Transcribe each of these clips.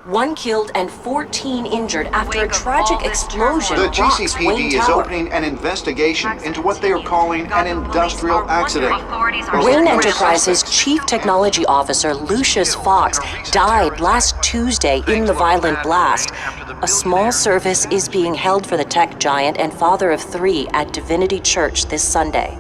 1 killed and 14 injured after a tragic explosion The rocks GCPD Wayne is Tower. opening an investigation into what they are calling an industrial accident. Wayne Enterprises Chief Technology Officer Lucius Fox died last Tuesday in the violent blast. A small service is being held for the tech giant and father of 3 at Divinity Church this Sunday.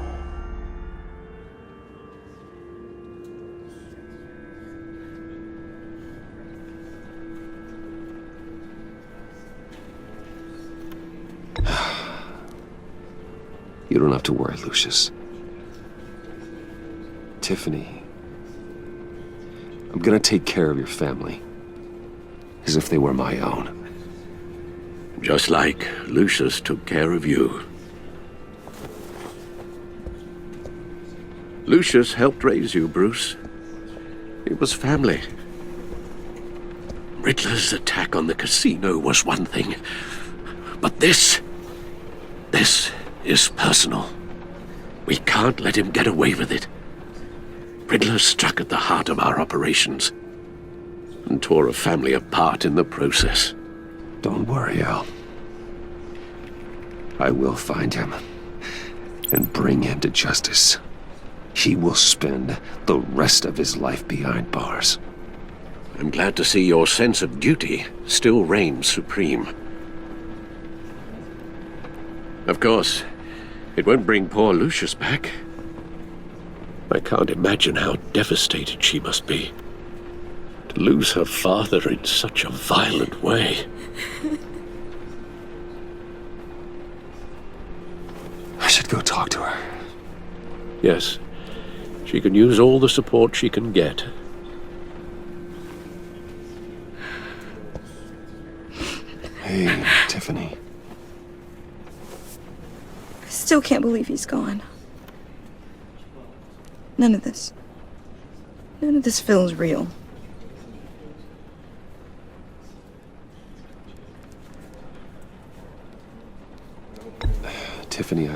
You don't have to worry, Lucius. Tiffany, I'm gonna take care of your family, as if they were my own. Just like Lucius took care of you. Lucius helped raise you, Bruce. It was family. Riddler's attack on the casino was one thing, but this is personal. We can't let him get away with it. Riddler struck at the heart of our operations and tore a family apart in the process. Don't worry, Al. I will find him and bring him to justice. He will spend the rest of his life behind bars. I'm glad to see your sense of duty still reigns supreme. Of course, it won't bring poor Lucius back. I can't imagine how devastated she must be to lose her father in such a violent way. I should go talk to her. Yes, she can use all the support she can get. Hey, Tiffany. I still can't believe he's gone. None of this feels real. Tiffany,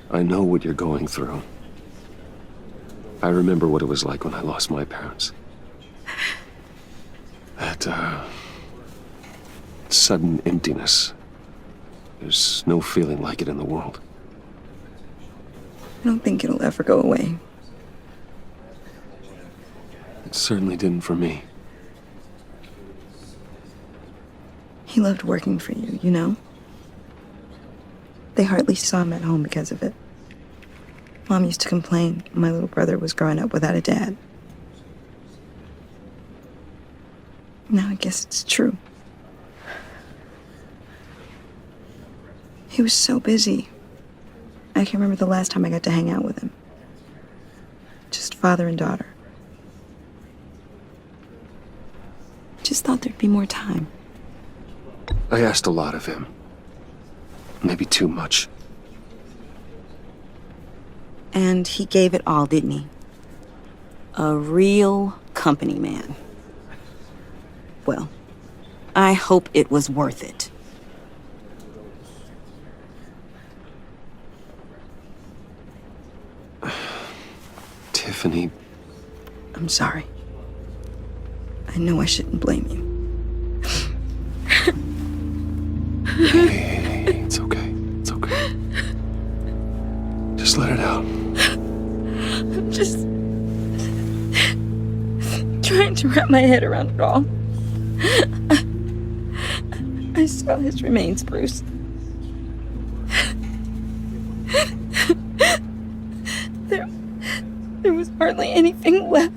I know what you're going through. I remember what it was like when I lost my parents. That, sudden emptiness. There's no feeling like it in the world. I don't think it'll ever go away. It certainly didn't for me. He loved working for you, you know? They hardly saw him at home because of it. Mom used to complain my little brother was growing up without a dad. Now I guess it's true. He was so busy. I can't remember the last time I got to hang out with him. Just father and daughter. Just thought there'd be more time. I asked a lot of him. Maybe too much. And he gave it all, didn't he? A real company man. Well, I hope it was worth it. Tiffany. I'm sorry. I know I shouldn't blame you. Hey, it's okay. It's okay. Just let it out. I'm just trying to wrap my head around it all. I saw his remains, Bruce. There was hardly anything left.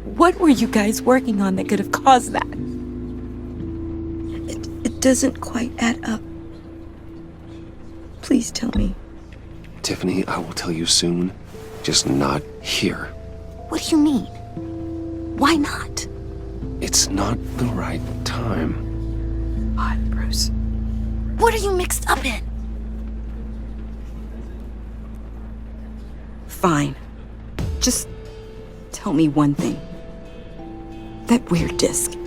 What were you guys working on that could have caused that? It doesn't quite add up. Please tell me. Tiffany, I will tell you soon. Just not here. What do you mean? Why not? It's not the right time. What, Bruce? What are you mixed up in? Fine. Just tell me one thing. That weird disc.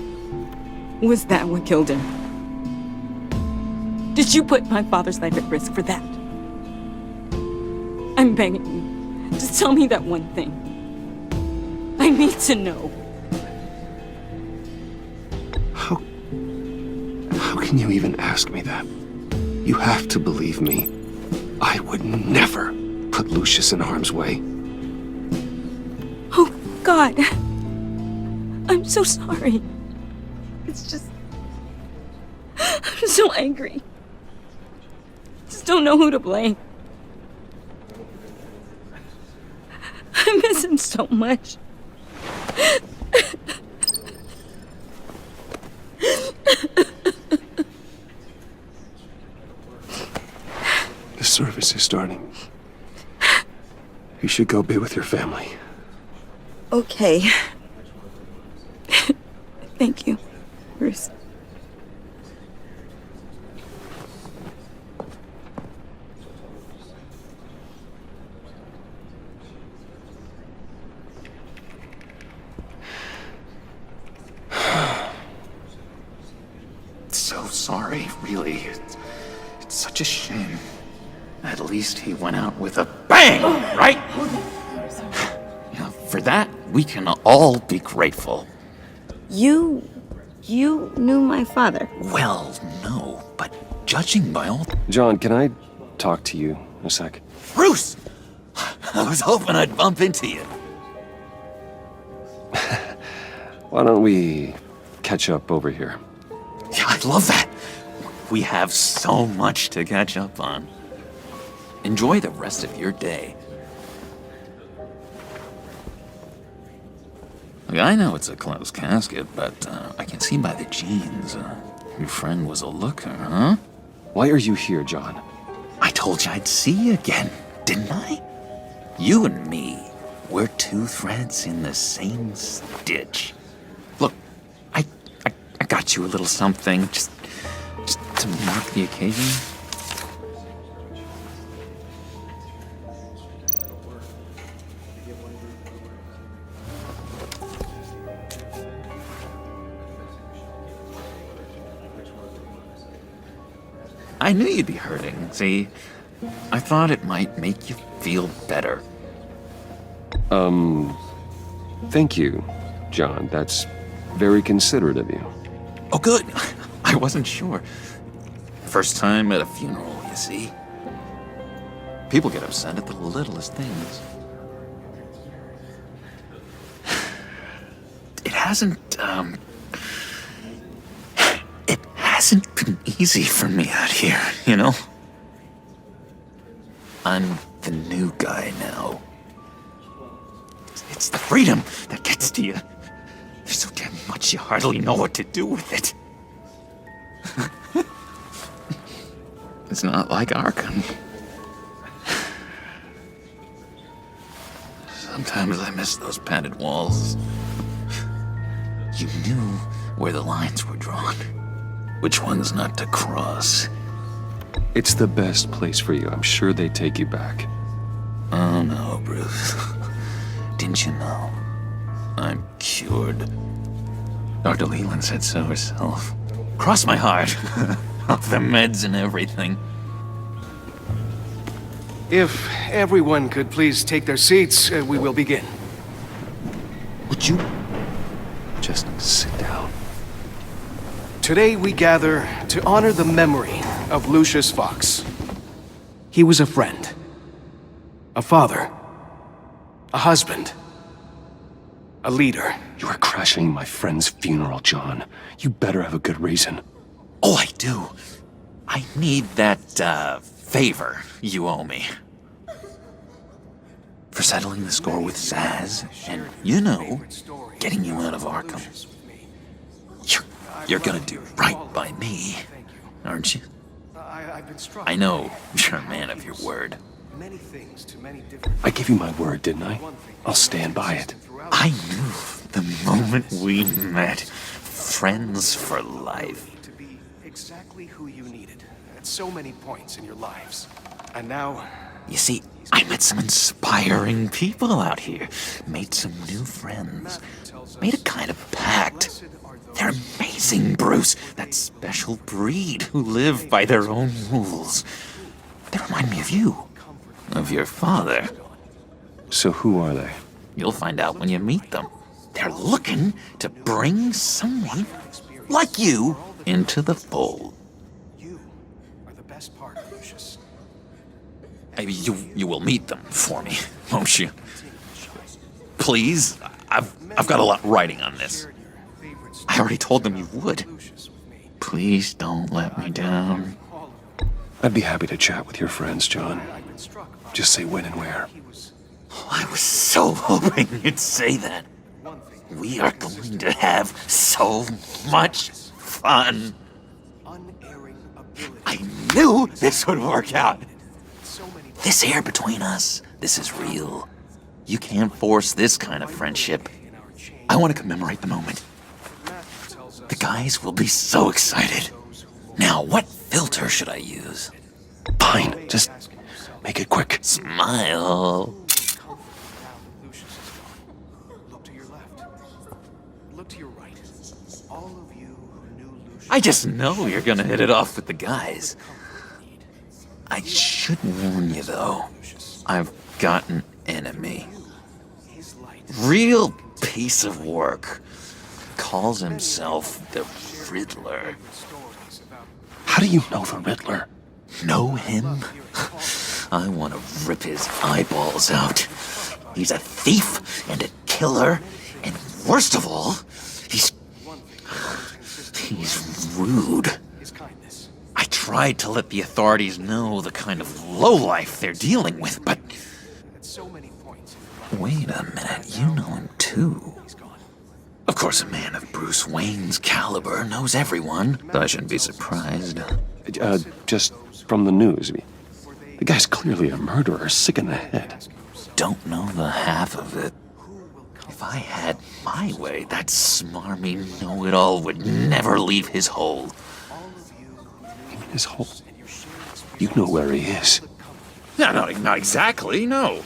Was that what killed him? Did you put my father's life at risk for that? I'm begging you. Just tell me that one thing. I need to know. How can you even ask me that? You have to believe me. I would never put Lucius in harm's way. Oh, God. I'm so sorry. It's just... I'm so angry. Just don't know who to blame. I miss him so much. The service is starting. You should go be with your family. Okay. Thank you, Bruce. So sorry, really. It's such a shame. At least he went out with a bang, right? Yeah, for that, we can all be grateful. You knew my father. Well, no, but judging by all... John, can I talk to you a sec? Bruce! I was hoping I'd bump into you. Why don't we catch up over here? Yeah, I'd love that. We have so much to catch up on. Enjoy the rest of your day. Look, I know it's a closed casket, but I can see by the jeans. Your friend was a looker, huh? Why are you here, John? I told you I'd see you again, didn't I? You and me, we're two threads in the same stitch. Look, I got you a little something, just to mark the occasion. I knew you'd be hurting, see? I thought it might make you feel better. Thank you, John. That's very considerate of you. Oh, good. I wasn't sure. First time at a funeral, you see? People get upset at the littlest things. It hasn't been easy for me out here, you know? I'm the new guy now. It's the freedom that gets to you. There's so damn much you hardly know what to do with it. It's not like Arkham. Sometimes I miss those padded walls. You knew where the lines were drawn. Which ones not to cross. It's the best place for you. I'm sure they take you back. Oh no, Bruce. Didn't you know? I'm cured. Dr. Leland said so herself. Cross my heart. Off the meds and everything. If everyone could please take their seats, we will begin. Would you? Just sit down. Today we gather to honor the memory of Lucius Fox. He was a friend, a father, a husband, a leader. You are crashing my friend's funeral, John. You better have a good reason. Oh, I do. I need that, favor you owe me. For settling the score with Zaz, and, you know, getting you out of Arkham. You're gonna do right by me, aren't you? I know you're a man of your word. I gave you my word, didn't I? I'll stand by it. I knew the moment we met. Friends for life. To be exactly who you needed at so many points in your lives. And now... You see, I met some inspiring people out here. Made some new friends. Made a kind of pact. They're amazing, Bruce. That special breed who live by their own rules. They remind me of you. Of your father. So who are they? You'll find out when you meet them. They're looking to bring someone like you into the fold. You are the best part, Lucius. You will meet them for me, won't you? Please? I've got a lot riding on this. I already told them you would. Please don't let me down. I'd be happy to chat with your friends, John. Just say when and where. I was so hoping you'd say that. We are going to have so much fun. I knew this would work out. This air between us, this is real. You can't force this kind of friendship. I want to commemorate the moment. The guys will be so excited. Now, what filter should I use? Fine, just make it quick. Smile. Look to your left. Look to your right. All of you who knew Lucius. I just know you're gonna hit it off with the guys. I should warn you, though. I've got an enemy. Real piece of work. Calls himself the Riddler. How do you know the Riddler? Know him? I want to rip his eyeballs out. He's a thief and a killer, and worst of all, he's rude. I tried to let the authorities know the kind of lowlife they're dealing with, but... Wait a minute, you know him too. Of course, a man of Bruce Wayne's caliber knows everyone, though I shouldn't be surprised. Just from the news. The guy's clearly a murderer, sick in the head. Don't know the half of it. If I had my way, that smarmy know-it-all would never leave his hole. His hole? You know where he is. No, not exactly, no.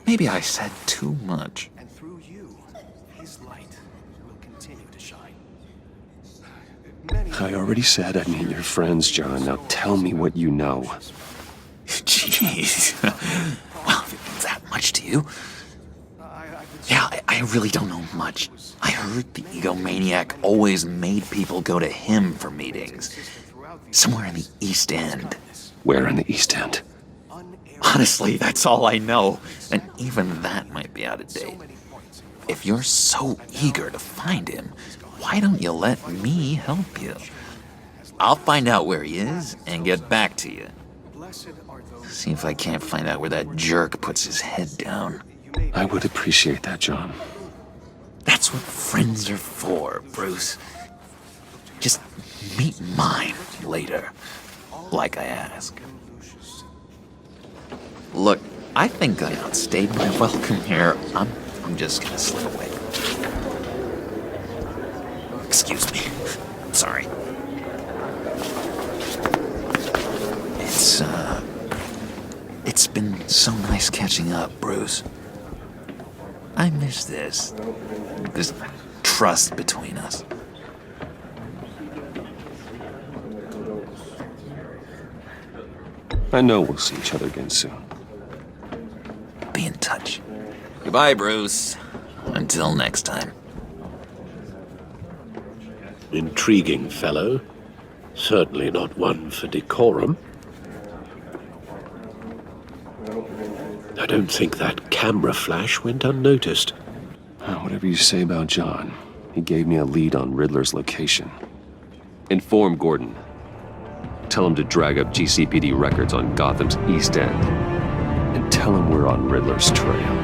Maybe I said too much. And through you, his light will continue to shine. I already said I'd meet your friends, John. Now tell me what you know. Jeez. Well, if it means that much to you. Yeah, I really don't know much. I heard the egomaniac always made people go to him for meetings. Somewhere in the East End. Where in the East End? Honestly, that's all I know, and even that might be out of date. If you're so eager to find him, why don't you let me help you? I'll find out where he is and get back to you. See if I can't find out where that jerk puts his head down. I would appreciate that, John. That's what friends are for, Bruce. Just meet mine later, like I ask. Look, I think I outstayed my welcome here. I'm just gonna slip away. Excuse me. Sorry. It's been so nice catching up, Bruce. I miss this trust between us. I know we'll see each other again soon. Be in touch. Goodbye, Bruce. Until next time. Intriguing fellow. Certainly not one for decorum. I don't think that camera flash went unnoticed. Whatever you say about John, he gave me a lead on Riddler's location. Inform Gordon. Tell him to drag up GCPD records on Gotham's East End. And tell him we're on Riddler's trail.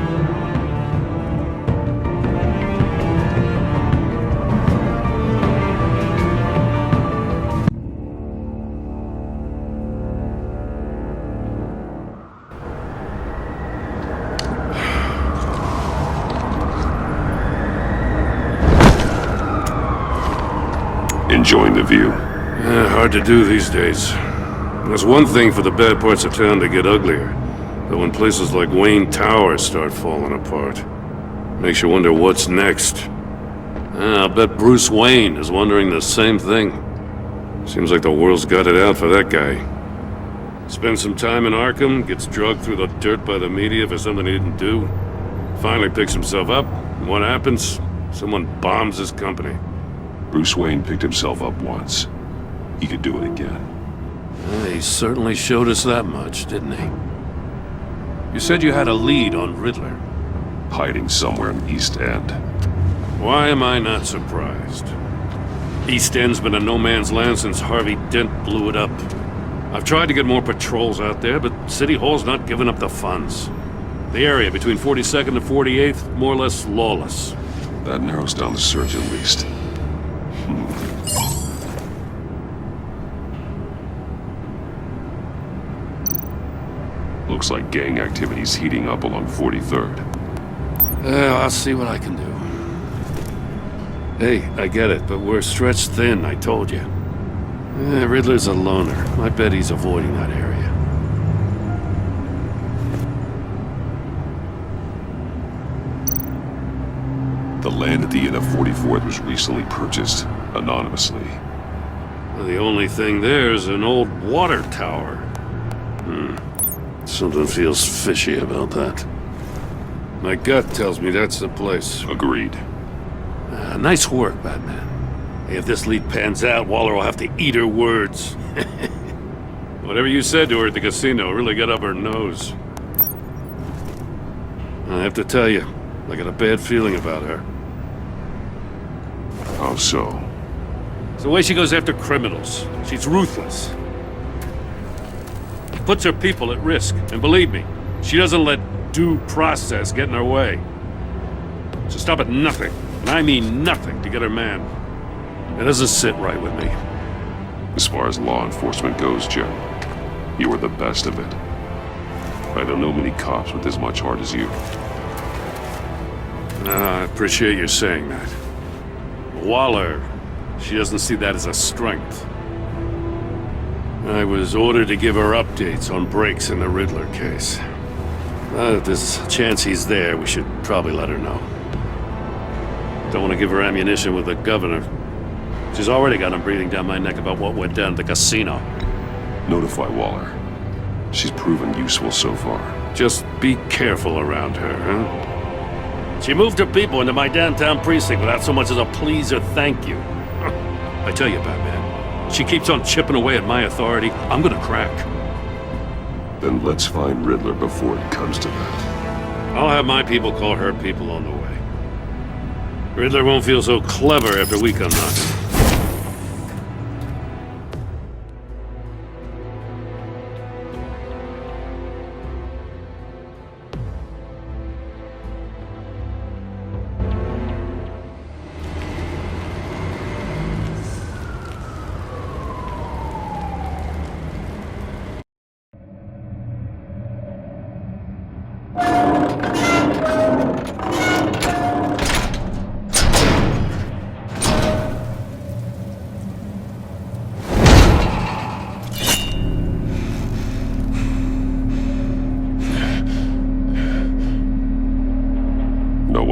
Enjoying the view? Hard to do these days. There's one thing for the bad parts of town to get uglier, but when places like Wayne Tower start falling apart, makes you wonder what's next. I'll bet Bruce Wayne is wondering the same thing. Seems like the world's got it out for that guy. Spends some time in Arkham, gets drugged through the dirt by the media for something he didn't do. Finally picks himself up, and what happens? Someone bombs his company. Bruce Wayne picked himself up once. He could do it again. Well, he certainly showed us that much, didn't he? You said you had a lead on Riddler. Hiding somewhere in the East End. Why am I not surprised? East End's been a no-man's land since Harvey Dent blew it up. I've tried to get more patrols out there, but City Hall's not giving up the funds. The area between 42nd and 48th, more or less lawless. That narrows down the search at least. Looks like gang activity's heating up along 43rd. Well, I'll see what I can do. Hey, I get it, but we're stretched thin, I told you. Riddler's a loner. I bet he's avoiding that area. The land at the end of 44th was recently purchased, anonymously. Well, the only thing there is an old water tower. Something feels fishy about that. My gut tells me that's the place. Agreed. Nice work, Batman. Hey, if this lead pans out, Waller will have to eat her words. Whatever you said to her at the casino really got up her nose. I have to tell you, I got a bad feeling about her. How so? It's the way she goes after criminals. She's ruthless. Puts her people at risk. And believe me, she doesn't let due process get in her way. So stop at nothing, and I mean nothing, to get her man. It doesn't sit right with me. As far as law enforcement goes, Jim, you are the best of it. I don't know many cops with as much heart as you. I appreciate you saying that. Waller, she doesn't see that as a strength. I was ordered to give her updates on breaks in the Riddler case. If there's a chance he's there, we should probably let her know. Don't want to give her ammunition with the governor. She's already got him breathing down my neck about what went down at the casino. Notify Waller. She's proven useful so far. Just be careful around her, huh? She moved her people into my downtown precinct without so much as a please or thank you. I tell you, Batman, she keeps on chipping away at my authority, I'm gonna crack. Then let's find Riddler before it comes to that. I'll have my people call her people on the way. Riddler won't feel so clever after we come knocking.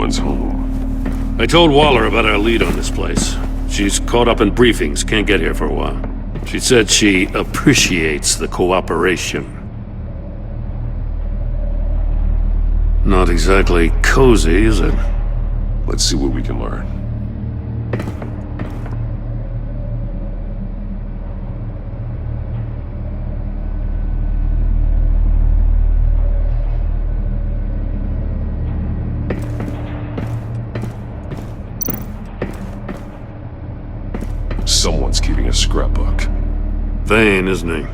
Home. I told Waller about our lead on this place. She's caught up in briefings, can't get here for a while. She said she appreciates the cooperation. Not exactly cozy, is it? Let's see what we can learn. Someone's keeping a scrapbook. Vain, isn't he?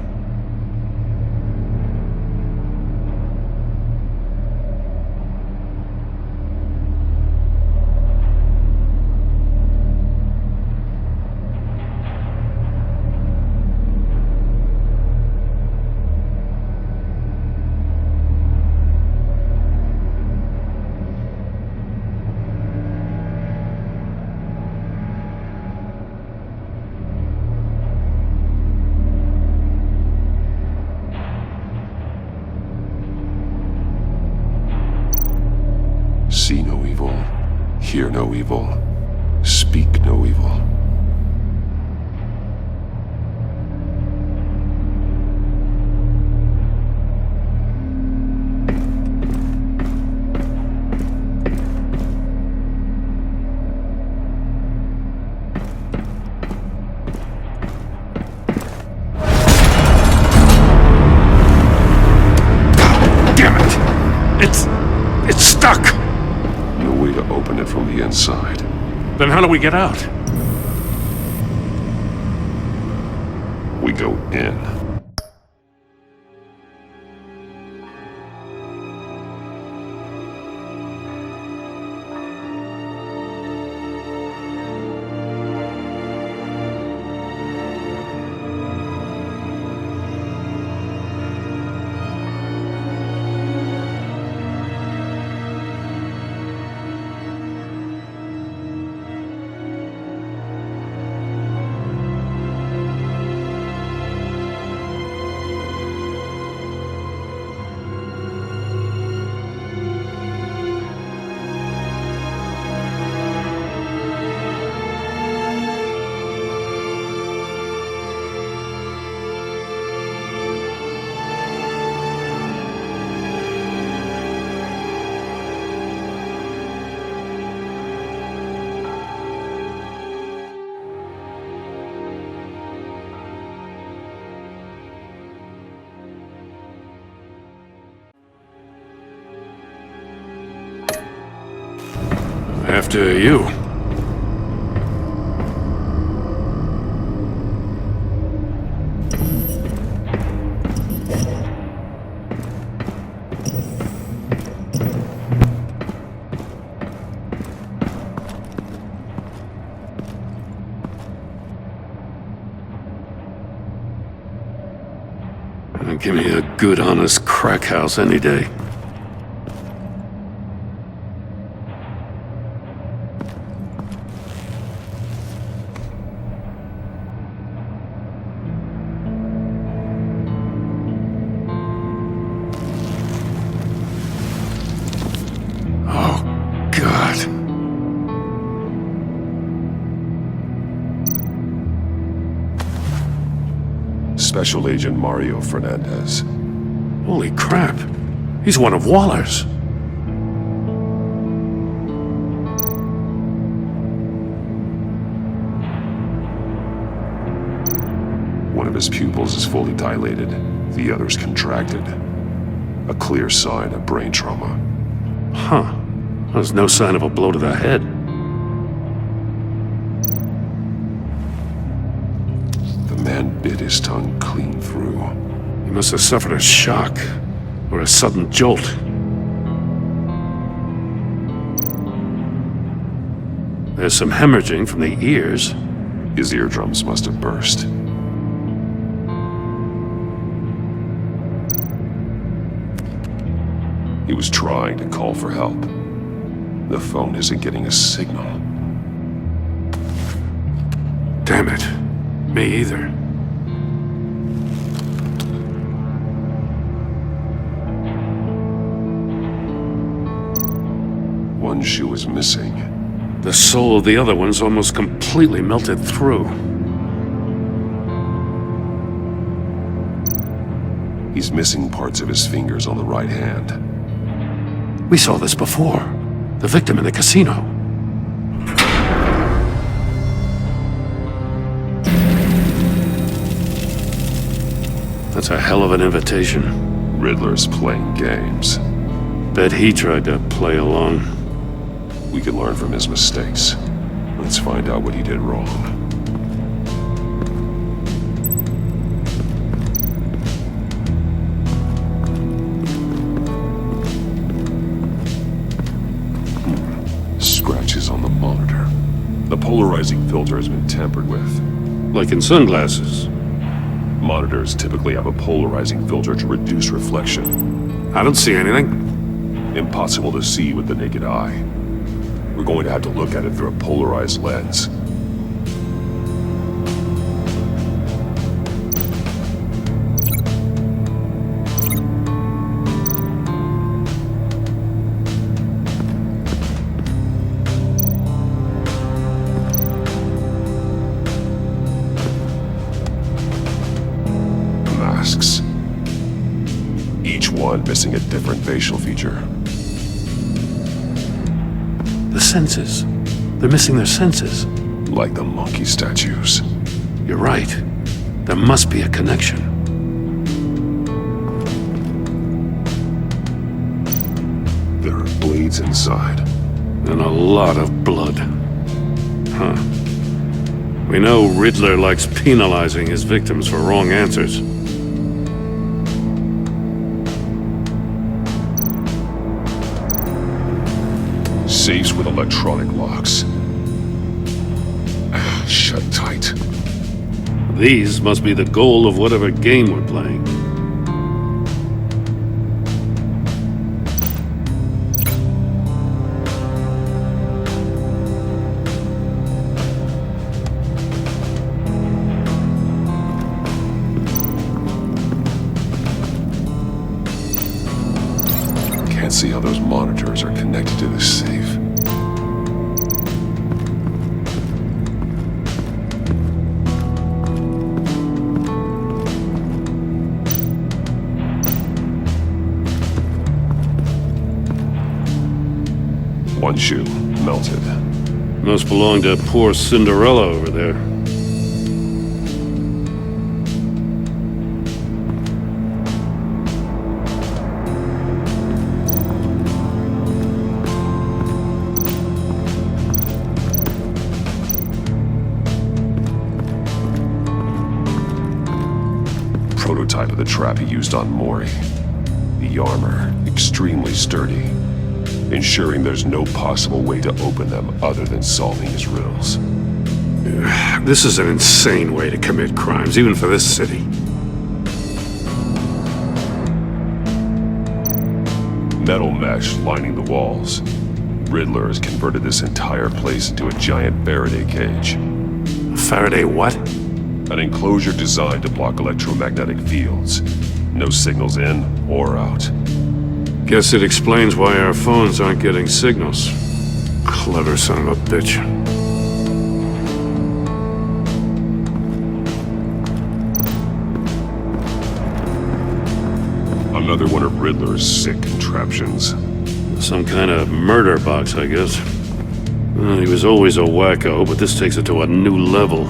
See no evil, hear no evil, speak no evil. It's stuck! No way to open it from the inside. Then how do we get out? We go in. After you. Give me a good, honest crack house any day. Special Agent Mario Fernandez. Holy crap. He's one of Waller's. One of his pupils is fully dilated, the other's contracted. A clear sign of brain trauma. Huh. There's no sign of a blow to the head. The man bit his tongue clean through. He must have suffered a shock, or a sudden jolt. There's some hemorrhaging from the ears. His eardrums must have burst. He was trying to call for help. The phone isn't getting a signal. Damn it. Me either. One shoe is missing. The sole of the other one's almost completely melted through. He's missing parts of his fingers on the right hand. We saw this before. The victim in the casino. That's a hell of an invitation. Riddler's playing games. Bet he tried to play along. We can learn from his mistakes. Let's find out what he did wrong. Scratches on the monitor. The polarizing filter has been tampered with. Like in sunglasses. Monitors typically have a polarizing filter to reduce reflection. I don't see anything. Impossible to see with the naked eye. We're going to have to look at it through a polarized lens. Masks. Each one missing a different facial feature. The senses. They're missing their senses. Like the monkey statues. You're right. There must be a connection. AIDS inside. And a lot of blood. Huh. We know Riddler likes penalizing his victims for wrong answers. Safes with electronic locks. Shut tight. These must be the goal of whatever game we're playing. Can't see how those monitors are connected to this safe. One shoe, melted. Must belong to poor Cinderella over there. Prototype of the trap he used on Maury. The armor, extremely sturdy, ensuring there's no possible way to open them other than solving his riddles. This is an insane way to commit crimes, even for this city. Metal mesh lining the walls. Riddler has converted this entire place into a giant Faraday cage. Faraday what? An enclosure designed to block electromagnetic fields. No signals in or out. Guess it explains why our phones aren't getting signals. Clever son of a bitch. Another one of Riddler's sick contraptions. Some kind of murder box, I guess. Well, he was always a wacko, but this takes it to a new level.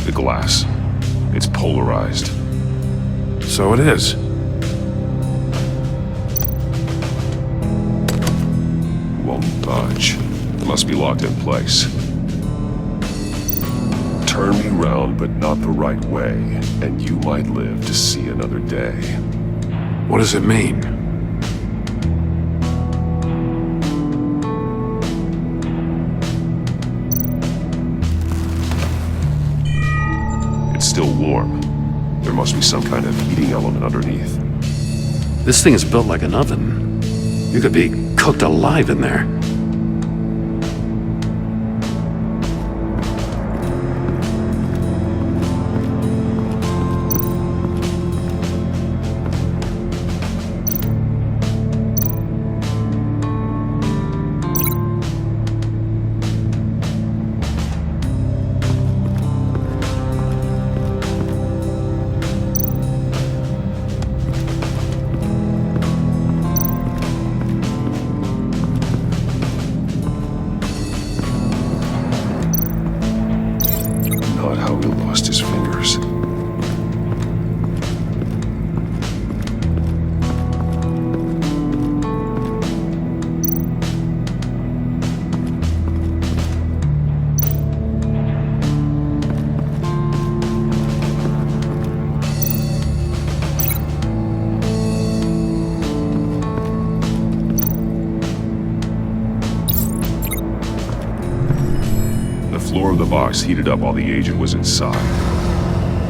The glass. It's polarized. So it is. Won't budge. Must be locked in place. Turn me round, but not the right way, and you might live to see another day. What does it mean? It's still warm. There must be some kind of heating element underneath. This thing is built like an oven. You could be cooked alive in there. Not how he lost his fingers. The floor of the box heated up while the agent was inside.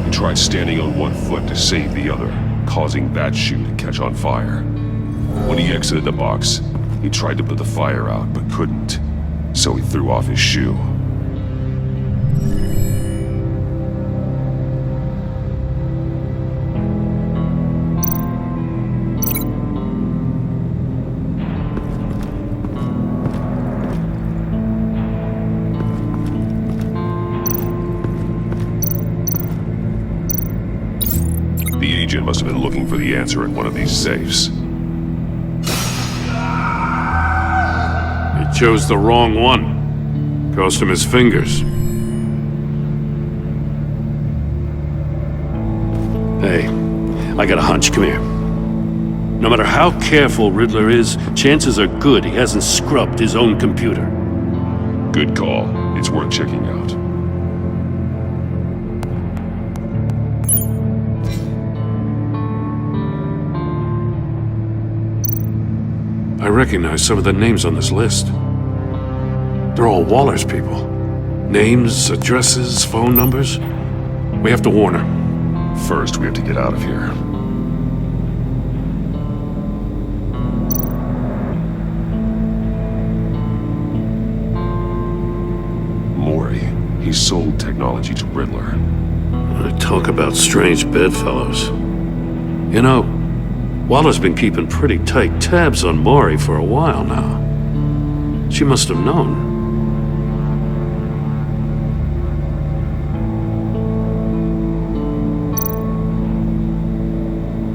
He tried standing on one foot to save the other, causing that shoe to catch on fire. When he exited the box, he tried to put the fire out, but couldn't, so he threw off his shoe. The agent must have been looking for the answer in one of these safes. He chose the wrong one. Cost him his fingers. Hey, I got a hunch. Come here. No matter how careful Riddler is, chances are good he hasn't scrubbed his own computer. Good call. It's worth checking out. I recognize some of the names on this list. They're all Waller's people. Names, addresses, phone numbers. We have to warn her. First, we have to get out of here. Maury, he sold technology to Riddler. Talk about strange bedfellows. You know, Waller's been keeping pretty tight tabs on Maury for a while now. She must have known.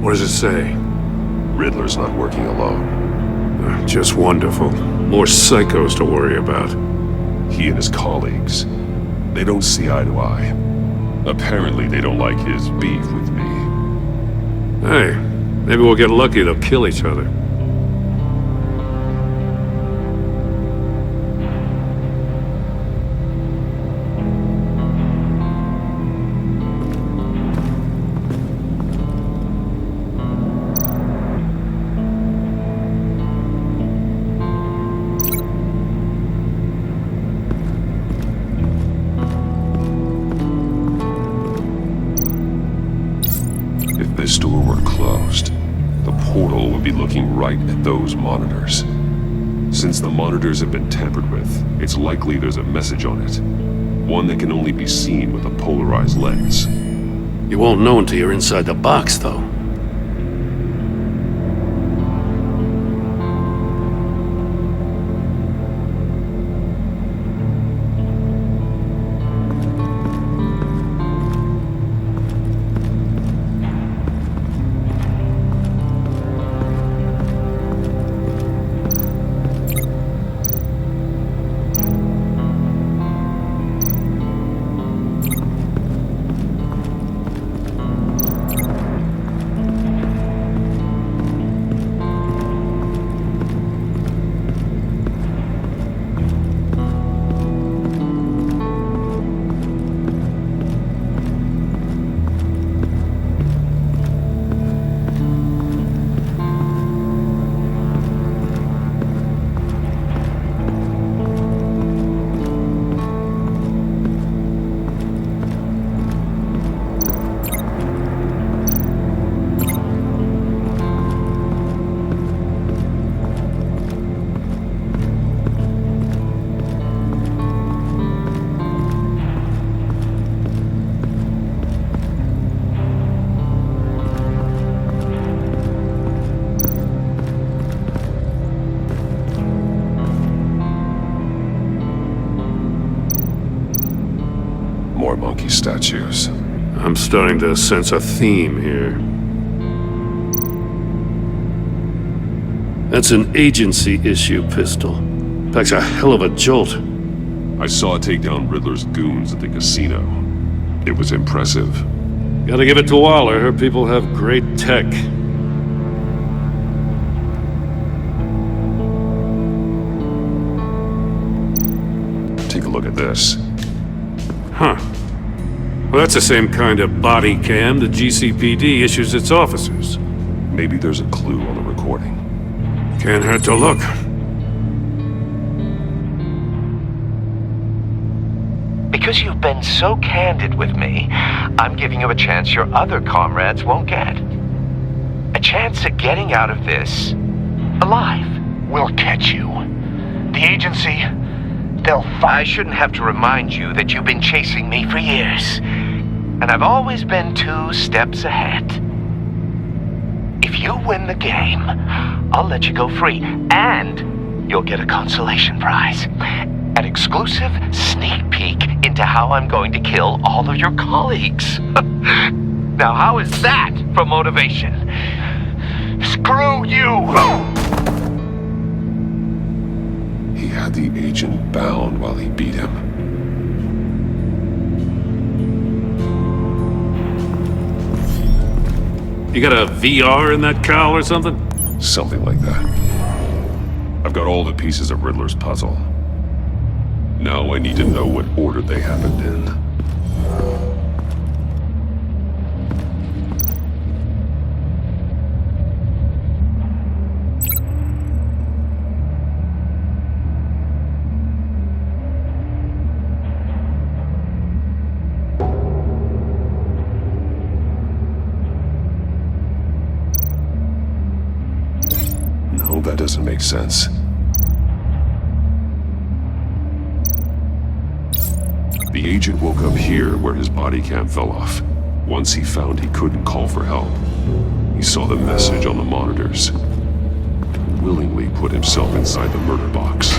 What does it say? Riddler's not working alone. Just wonderful. More psychos to worry about. He and his colleagues, they don't see eye to eye. Apparently, they don't like his beef with me. Hey, maybe we'll get lucky they'll kill each other. If this door were closed, the portal would be looking right at those monitors. Since the monitors have been tampered with, it's likely there's a message on it. One that can only be seen with a polarized lens. You won't know until you're inside the box, though. More monkey statues. I'm starting to sense a theme here. That's an agency issue pistol. Packs a hell of a jolt. I saw it take down Riddler's goons at the casino. It was impressive. Gotta give it to Waller. Her people have great tech. Take a look at this. Huh. Well, that's the same kind of body cam the GCPD issues its officers. Maybe there's a clue on the recording. Can't hurt to look. Because you've been so candid with me, I'm giving you a chance your other comrades won't get. A chance at getting out of this alive. We'll catch you. The agency, they'll I shouldn't have to remind you that you've been chasing me for years. And I've always been 2 steps ahead. If you win the game, I'll let you go free. And you'll get a consolation prize. An exclusive sneak peek into how I'm going to kill all of your colleagues. Now, how is that for motivation? screw you! He had the agent bound while he beat him. You got a VR in that cowl or something? Something like that. I've got all the pieces of Riddler's puzzle. Now I need to know what order they happened in. No, that doesn't make sense. The agent woke up here where his body cam fell off. Once he found he couldn't call for help, he saw the message on the monitors. Willingly put himself inside the murder box.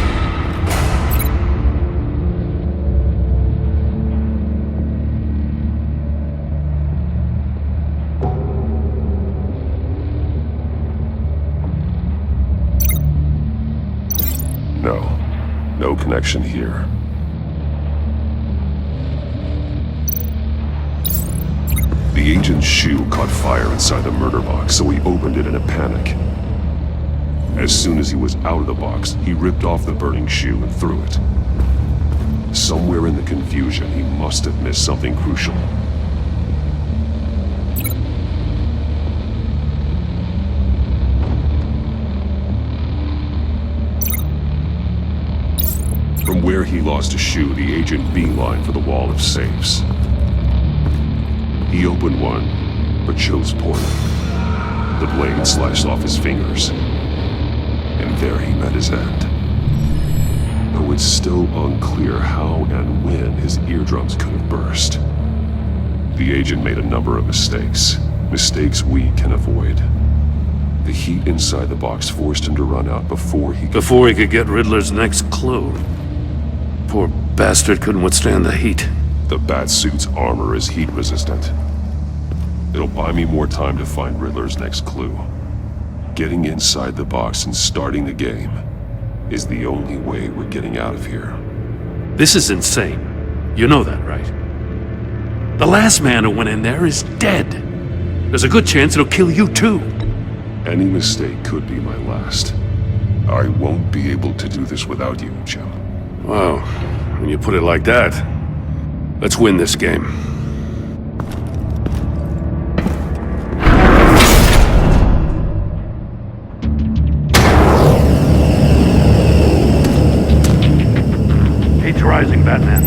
No connection here. The agent's shoe caught fire inside the murder box, so he opened it in a panic. As soon as he was out of the box, he ripped off the burning shoe and threw it. Somewhere in the confusion, he must have missed something crucial. From where he lost a shoe, the agent beelined for the wall of safes. He opened one, but chose poorly. The blade slashed off his fingers, and there he met his end. Though it's still unclear how and when his eardrums could have burst. The agent made a number of mistakes we can avoid. The heat inside the box forced him to run out before he could get Riddler's next clue. Poor bastard couldn't withstand the heat. The Batsuit's armor is heat resistant. It'll buy me more time to find Riddler's next clue. Getting inside the box and starting the game is the only way we're getting out of here. This is insane. You know that, right? The last man who went in there is dead. There's a good chance it'll kill you too. Any mistake could be my last. I won't be able to do this without you, Jim. Wow, when you put it like that, let's win this game. Hate's rising, Batman.